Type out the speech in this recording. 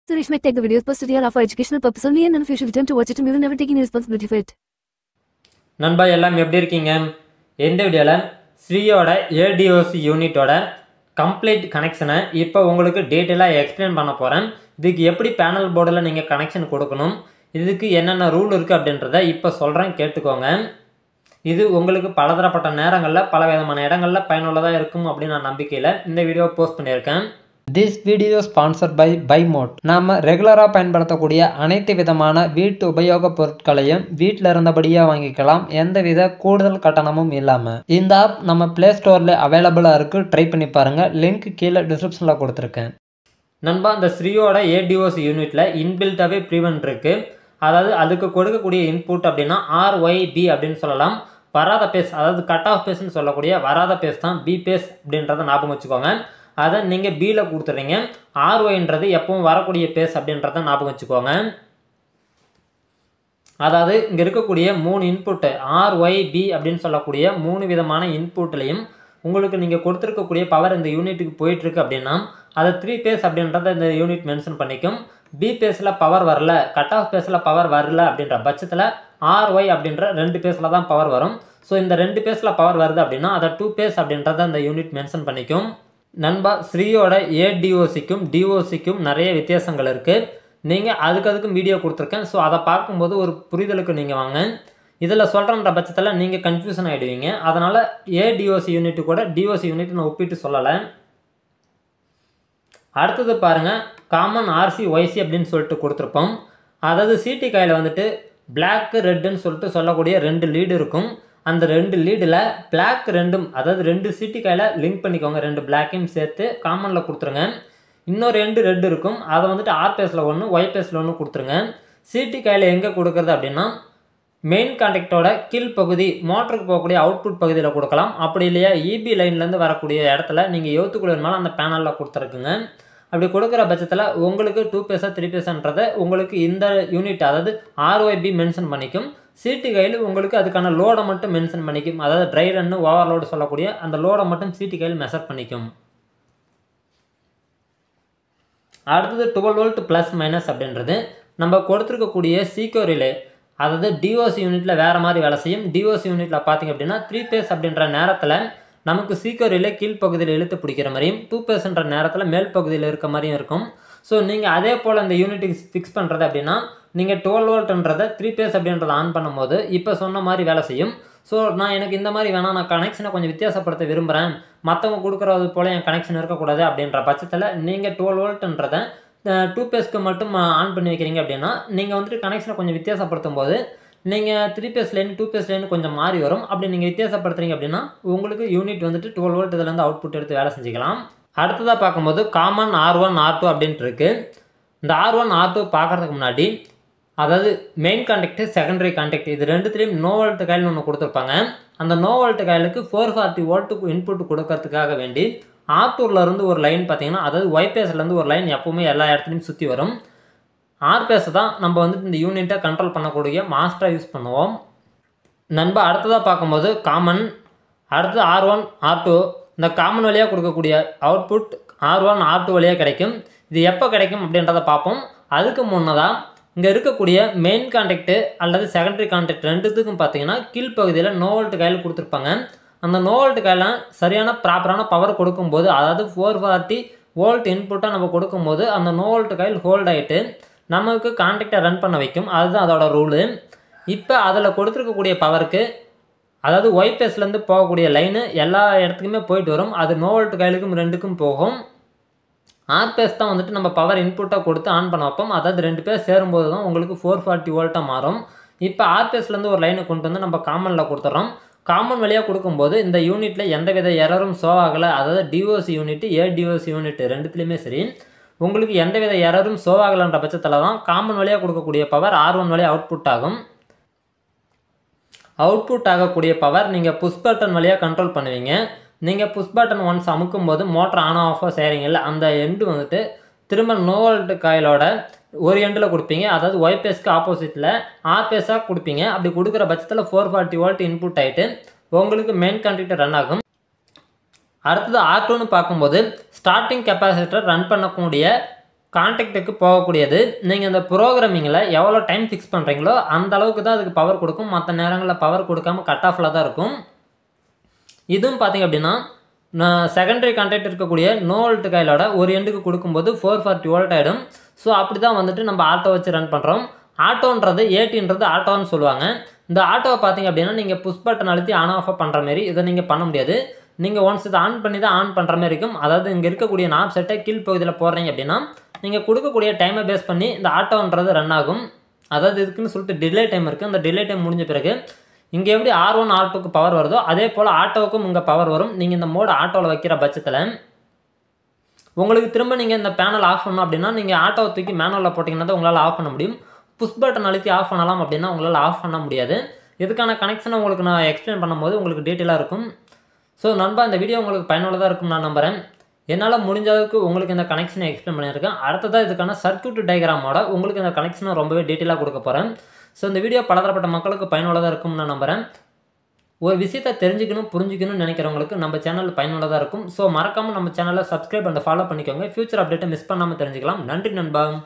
Suresh might take the videos posted here are for educational purpose only and if you should attempt to watch it and we will never take any responsibility for it. நண்பா எல்லாம் எப்படி இருக்கீங்க? இந்த வீடியோவில் ஸ்ரீயோட ஏடிஓசி யூனிட்டோட complete கனெக்ஷனை இப்போ உங்களுக்கு டீட்டெயிலாக எக்ஸ்பிளைன் பண்ண போகிறேன். இதுக்கு எப்படி பேனல் போர்டில் நீங்கள் கனெக்ஷன் கொடுக்கணும், இதுக்கு என்னென்ன ரூல் இருக்குது அப்படின்றத இப்போ சொல்கிறேன், கேட்டுக்கோங்க. இது உங்களுக்கு பலதரப்பட்ட நேரங்களில் பல விதமான இடங்களில் பயனுள்ளதாக இருக்கும் அப்படின்னு நான் நம்பிக்கையில் இந்த வீடியோ போஸ்ட் பண்ணியிருக்கேன். திஸ் வீடியோ ஸ்பான்சர்ட் பை பைமோட். நாம் ரெகுலராக பயன்படுத்தக்கூடிய அனைத்து விதமான வீட்டு உபயோகப் பொருட்களையும் வீட்டில் இருந்தபடியே வாங்கிக்கலாம், எந்தவித கூடுதல் கட்டணமும் இல்லாமல். இந்த ஆப் நம்ம பிளே ஸ்டோரில் அவைலபிளாக இருக்குது, ட்ரை பண்ணி பாருங்கள். லிங்க் கீழே டிஸ்கிரிப்ஷனில் கொடுத்துருக்கேன். நண்பா, இந்த ஸ்ரீயோட ஏடிஓசி யூனிட்டில் இன்பில்ட்டாகவே ப்ரீவென்ட் இருக்குது. அதாவது அதுக்கு கொடுக்கக்கூடிய இன்புட் அப்படின்னா RYB அப்படின்னு சொல்லலாம். வராத பேஸ், அதாவது கட் ஆஃப் பேஸ்ன்னு சொல்லக்கூடிய வராத பேஸ் தான் பி பேஸ் அப்படின்றத ஞாபகம் வச்சுக்கோங்க. அதை நீங்கள் பியில் கொடுத்துட்றீங்க. RYன்றது எப்பவும் வரக்கூடிய பேஸ் அப்படின்றத ஞாபகம் வச்சுக்கோங்க. அதாவது இங்கே இருக்கக்கூடிய 3 இன்புட்டு RYB அப்படின்னு சொல்லக்கூடிய 3 விதமான இன்புட்லையும் உங்களுக்கு நீங்கள் கொடுத்துருக்கக்கூடிய பவர் இந்த யூனிட்டுக்கு போயிட்டுருக்கு அப்படின்னா அதை 3 பேஸ் அப்படின்றத இந்த யூனிட் மென்ஷன் பண்ணிக்கும். பி பேஸில் பவர் வரல, கட் ஆஃப் பேஸில் பவர் வரல அப்படின்ற பட்சத்தில் RY அப்படின்ற 2 பேஸில் தான் பவர் வரும். ஸோ இந்த 2 பேஸில் பவர் வருது அப்படின்னா அதை 2 பேஸ் அப்படின்றத அந்த யூனிட் மென்ஷன் பண்ணிக்கும். நண்பா, ஸ்ரீயோட ஏடிஓசிக்கும் டிஓசிக்கும் நிறைய வித்தியாசங்கள் இருக்குது. நீங்கள் அதுக்கும் வீடியோ கொடுத்துருக்கேன். ஸோ அதை பார்க்கும்போது ஒரு புரிதலுக்கு நீங்கள் வாங்க. இதில் சொல்கிறன்ற பட்சத்தில் நீங்கள் கன்ஃபியூஷன் ஆகிடுவீங்க. அதனால் ஏடிஓசி யூனிட்டு கூட டிஓசி யூனிட் நான் ஒப்பிட்டு சொல்லலை. அடுத்தது பாருங்கள், காமன் RC YC அப்படின்னு சொல்லிட்டு கொடுத்துருப்போம். அதாவது சிடி காயில் வந்துட்டு பிளாக்கு ரெட்டுன்னு சொல்லிட்டு சொல்லக்கூடிய 2 லீடு இருக்கும். அந்த 2 லீடில் பிளாக் ரெண்டும், அதாவது 2 சிடி காயில் லிங்க் பண்ணிக்கோங்க, 2 பிளாக்கையும் சேர்த்து காமனில் கொடுத்துருங்க. இன்னொரு 2 ரெட் இருக்கும், அதை வந்துட்டு ஆர் பேஸில் 1 ஒய் பேஸில் 1 கொடுத்துருங்க. சிடி காயில் எங்கே கொடுக்குறது அப்படின்னா மெயின் கான்டாக்டோட கீழ்ப்பகுதி மோட்டருக்கு போகக்கூடிய அவுட்புட் பகுதியில் கொடுக்கலாம். அப்படி இல்லையா EB லைன்லேருந்து வரக்கூடிய இடத்துல நீங்கள் யோத்துக்குள்ளனால அந்த பேனலில் கொடுத்துருக்குங்க. அப்படி கொடுக்குற பட்சத்தில் உங்களுக்கு 2 பேஸா 3 பேஸான்றதை உங்களுக்கு இந்த யூனிட் அதாவது RYB மென்ஷன் பண்ணிக்கும். சிடி கையில் உங்களுக்கு அதுக்கான லோடை மட்டும் மென்ஷன் பண்ணிக்கும். அதாவது ட்ரை ரன்னு ஓவர்லோடு சொல்லக்கூடிய அந்த லோடை மட்டும் சிடி கையில் மெஷர் பண்ணிக்கும். அடுத்தது 12 வோல்ட் ப்ளஸ் மைனஸ் அப்படின்றது நம்ம கொடுத்துருக்கக்கூடிய சீக்கோ ரிலே, அதாவது டிஓசி யூனிட்டில் வேறு மாதிரி வேலை செய்யும். டிஓசி யூனிட்டில் பார்த்திங்க அப்படின்னா 3 பேஸ் அப்படின்ற நேரத்தில் நமக்கு சீக்கோ ரிலே கீழ்ப்பகுதியில் இழுத்து பிடிக்கிற மாதிரியும் 2 பேஸ்ன்ற நேரத்தில் மேல் பகுதியில் இருக்க மாதிரியும் இருக்கும். ஸோ நீங்கள் அதே போல் இந்த யூனிட்டுக்கு ஃபிக்ஸ் பண்ணுறது அப்படின்னா நீங்கள் 12 வோல்ட்ன்றதை 3 பேஸ் அப்படின்றத ஆன் பண்ணும்போது இப்போ சொன்ன மாதிரி வேலை செய்யும். ஸோ எனக்கு இந்த மாதிரி வேணாம், நான் கனெக்ஷனை கொஞ்சம் வித்தியாசப்படுத்த விரும்புகிறேன், மற்றவங்க கொடுக்குறது போல் என் கனெக்ஷன் இருக்கக்கூடாது அப்படின்ற பட்சத்தில் நீங்கள் 12 வோல்ட்ன்றதை 2 பேஸ்க்கு மட்டும் ஆன் பண்ணி வைக்கிறீங்க அப்படின்னா நீங்கள் வந்துட்டு கனெக்ஷனை கொஞ்சம் வித்தியாசப்படுத்தும் போது நீங்கள் 3 பேஸ் லைன் 2 பேஸ் லைன் கொஞ்சம் மாறி வரும். அப்படி நீங்கள் வித்தியாசப்படுத்துறீங்க அப்படின்னா உங்களுக்கு யூனிட் வந்துட்டு 12 வோல்ட் இதுலேருந்து அவுட்புட் எடுத்து வேலை செஞ்சுக்கலாம். அடுத்ததாக பார்க்கும்போது காமன் R1 R2 அப்படின்ட்டு இருக்குது. இந்த R1 R2 பார்க்குறதுக்கு முன்னாடி அதாவது மெயின் கான்டாக்ட் செகண்டரி கான்டாக்ட் இது ரெண்டுத்துலேயும் நோ வோல்ட் காயில் ஒன்று கொடுத்துருப்பாங்க. அந்த நோ வோல்ட் காயிலுக்கு 440 வோல்ட்டுக்கு இன்புட் கொடுக்கறதுக்காக வேண்டி R2லேருந்து ஒரு லைன் பார்த்தீங்கன்னா, அதாவது ஒய் பேஸ்லேருந்து ஒரு லைன் எப்போவுமே எல்லா இடத்துலையும் சுற்றி வரும். ஆர் பேஸை தான் நம்ம வந்துட்டு இந்த யூனிட்டை கண்ட்ரோல் பண்ணக்கூடிய மாஸ்டராக யூஸ் பண்ணுவோம். நண்பா, அடுத்ததாக பார்க்கும்போது காமன், அடுத்து R1 R2 இந்த காமன் வழியாக கொடுக்கக்கூடிய அவுட்புட் R1 R2 வழியாக கிடைக்கும். இது எப்போ கிடைக்கும் அப்படின்றத பார்ப்போம். அதுக்கு முன்னதாக இங்கே இருக்கக்கூடிய மெயின் கான்டாக்டு அல்லது செகண்டரி கான்டாக்ட் ரெண்டுத்துக்கும் பார்த்தீங்கன்னா கீழ்ப்பகுதியில் நோ வோல்ட் காயில் கொடுத்துருப்பாங்க. அந்த நோ வோல்ட் காயில் சரியான ப்ராப்பரான பவர் கொடுக்கும்போது, அதாவது 440 வோல்ட் இன்புட்டாக நம்ம கொடுக்கும்போது அந்த நோ வோல்ட் காயில் ஹோல்ட் ஆகிட்டு நமக்கு கான்டாக்டை ரன் பண்ண வைக்கும். அதுதான் அதோட ரூலு. இப்போ அதில் கொடுத்துருக்கக்கூடிய பவருக்கு, அதாவது ஒய் பேஸ்லேருந்து போகக்கூடிய லைனு எல்லா இடத்துக்குமே போயிட்டு வரும். அது நோ வோல்ட் காயிலுக்கும் 2க்கும் போகும். ஆர் பேஸ் தான் வந்துட்டு நம்ம பவர் இன்புட்டாக கொடுத்து ஆன் பண்ண வைப்போம். அதாவது 2 பேஸ் சேரும்போது தான் உங்களுக்கு 440 வோல்ட்டாக மாறும். இப்போ ஆர் பேஸ்லேருந்து ஒரு லைனை கொண்டு வந்து நம்ம காமனில் கொடுத்துட்றோம். காமன் வழியாக கொடுக்கும்போது இந்த யூனிட்டில் எந்தவித எரரும் ஷோ ஆகலை. அதாவது டிஓசி யூனிட்டு ஏடிஓசி யூனிட்டு ரெண்டுத்துலேயுமே சரி உங்களுக்கு எந்தவித எரரும் ஷோ ஆகலைன்ற பட்சத்தில் தான் காமன் வழியாக கொடுக்கக்கூடிய பவர் R1 வழியாக அவுட்புட் ஆகும். அவுட்புட் ஆகக்கூடிய பவர் நீங்கள் புஷ் பட்டன் வழியாக கண்ட்ரோல் பண்ணுவீங்க. நீங்கள் புஷ் பட்டன் ஒன்ஸ் அமுக்கும் போது மோட்டர் ஆன் ஆஃபாக செய்கிறீங்கல்ல, அந்த எண்டு வந்துட்டு திரும்ப நோ வோல்ட் காயிலோட ஒரு எண்டில் கொடுப்பீங்க. அதாவது ஒய் பேஸ்க்கு ஆப்போசிட்டில் ஆர் பேஸாக கொடுப்பீங்க. அப்படி கொடுக்குற பட்சத்தில் 440 வோல்ட் இன்புட் ஆகிட்டு உங்களுக்கு மெயின் கான்டாக்ட் ரன் ஆகும். அடுத்தது R2ன்னு பார்க்கும்போது ஸ்டார்டிங் கெப்பாசிட்டர் ரன் பண்ணக்கூடிய கான்டாக்டுக்கு போகக்கூடியது. நீங்கள் இந்த ப்ரோக்ராமிங்கில் எவ்வளோ டைம் ஃபிக்ஸ் பண்ணுறீங்களோ அந்த அளவுக்கு தான் அதுக்கு பவர் கொடுக்கும். மற்ற நேரங்களில் பவர் கொடுக்காம கட் ஆஃபில் தான் இருக்கும். இதுவும் பார்த்திங்க அப்படின்னா நான் செகண்டரி கான்டாக்ட் இருக்கக்கூடிய நோ வோல்ட் காயிலோட ஒரு எண்டுக்கு கொடுக்கும்போது 440 வோல்ட் ஆகிடும். ஸோ அப்படி தான் வந்துட்டு நம்ம ஆட்டோ வச்சு ரன் பண்ணுறோம். ஆட்டோன்றது ஏடின்றது ஆட்டோன்னு சொல்லுவாங்க. இந்த ஆட்டோவை பார்த்திங்க அப்படின்னா நீங்கள் புஷ் பட்டன் அழுத்தி ஆன் ஆஃப் பண்ணுற மாரி இதை நீங்கள் பண்ண முடியாது. நீங்கள் ஒன்ஸ் இதை ஆன் பண்ணி தான் ஆன் பண்ணுற மாதிரி இருக்கும். அதாவது இங்கே இருக்கக்கூடிய நாப் செட்டை கீழ் பகுதியில் போடுறீங்க அப்படின்னா நீங்கள் கொடுக்கக்கூடிய டைமை பேஸ் பண்ணி இந்த ஆட்டோன்றது ரன் ஆகும். அதாவது இதுக்குன்னு சொல்லிட்டு டிலே டைம் இருக்குது. அந்த டிலே டைம் முடிஞ்ச பிறகு இங்கே எப்படி R1 R2க்கு பவர் வருதோ அதே போல் ஆட்டோவுக்கும் இங்கே பவர் வரும். நீங்கள் இந்த மோடு ஆட்டோவில் வைக்கிற பட்சத்தில் உங்களுக்கு திரும்ப நீங்கள் இந்த பேனல் ஆஃப் பண்ணணும் அப்படின்னா நீங்கள் ஆட்டோவை தூக்கி மேனுவலில் போட்டிங்கன்னா தான் உங்களால் ஆஃப் பண்ண முடியும். புஷ் பட்டன் அழுத்தி ஆஃப் பண்ணலாம் அப்படின்னா உங்களால் ஆஃப் பண்ண முடியாது. இதுக்கான கனெக்ஷனை உங்களுக்கு நான் எக்ஸ்பிளைன் பண்ணும்போது உங்களுக்கு டீட்டெயிலாக இருக்கும். ஸோ நண்பா, இந்த வீடியோ உங்களுக்கு பயனுள்ளதாக இருக்கும் நான் நம்புகிறேன். என்னால் முடிஞ்ச அளவுக்கு உங்களுக்கு இந்த கனெக்ஷனை எக்ஸ்பிளைன் பண்ணியிருக்கேன். அடுத்ததாக இதுக்கான சர்க்யூட் டயக்ராமோட உங்களுக்கு இந்த கனெக்ஷனை ரொம்பவே டீட்டெயிலாக கொடுக்க போகிறேன். ஸோ இந்த வீடியோ பலதரப்பட்ட மக்களுக்கு பயனுள்ளதாக இருக்கும்னு நான் நம்புகிறேன். ஒரு விஷயத்தை தெரிஞ்சுக்கணும் புரிஞ்சுக்கணும்னு நினைக்கிறவங்களுக்கு நம்ம சேனல் பயனுள்ளதாக இருக்கும். ஸோ மறக்காமல் நம்ம சேனலை சப்ஸ்கிரைப் அண்ட் ஃபாலோ பண்ணிக்கோங்க. ஃபியூச்சர் அப்டேட்டை மிஸ் பண்ணாமல் தெரிஞ்சுக்கலாம். நன்றி நண்பா.